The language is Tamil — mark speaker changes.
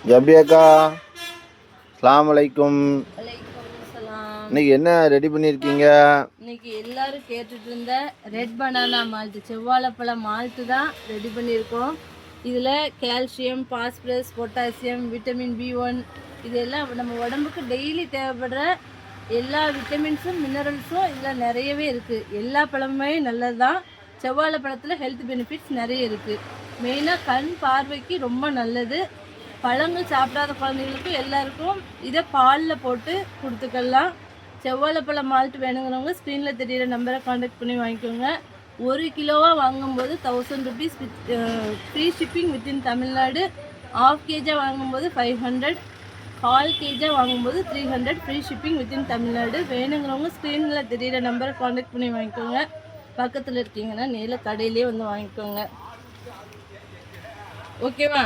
Speaker 1: ஜபியாக்கா அஸ்ஸலாமு அலைக்கும்.
Speaker 2: வலைக்கும் சலாம்.
Speaker 1: இன்னைக்கு என்ன ரெடி பண்ணியிருக்கீங்க?
Speaker 2: இன்னைக்கு எல்லாரும் கேட்டுட்டு இருந்த ரெட் பனானா மால்ட்டு, செவ்வாழைப்பழ மால்ட்டு தான் ரெடி பண்ணியிருக்கோம். இதில் calcium, phosphorus, potassium, vitamin B1 இதெல்லாம் நம்ம உடம்புக்கு டெய்லி தேவைப்படுற எல்லா விட்டமின்ஸும் மினரல்ஸும் இதில் நிறையவே இருக்குது. எல்லா பழமுமே நல்லது தான். செவ்வாழை பழத்தில் ஹெல்த் பெனிஃபிட்ஸ் நிறைய இருக்குது. மெயினாக கண் பார்வைக்கு ரொம்ப நல்லது. பழங்கள் சாப்பிடாத குழந்தைங்களுக்கும் எல்லாருக்கும் இதை பாலில் போட்டு கொடுத்துக்கலாம். செவ்வாழைப்பழம் மால்ட் வேணுங்கிறவங்க ஸ்க்ரீனில் தெரியிற நம்பரை காண்டாக்ட் பண்ணி வாங்கிக்கோங்க. 1 கிலோவாக வாங்கும்போது 1000 rupees free shipping within Tamil Nadu. 1/2 kg வாங்கும்போது 500, 1/4 kg வாங்கும்போது 300 ஃப்ரீ ஷிப்பிங் வித்தின் தமிழ்நாடு. வேணுங்கிறவங்க ஸ்க்ரீனில் தெரியிற நம்பரை காண்டாக்ட் பண்ணி வாங்கிக்கோங்க. பக்கத்தில் இருக்கீங்கன்னா நேரில் கடையிலே வந்து வாங்கிக்கோங்க. ஓகேவா?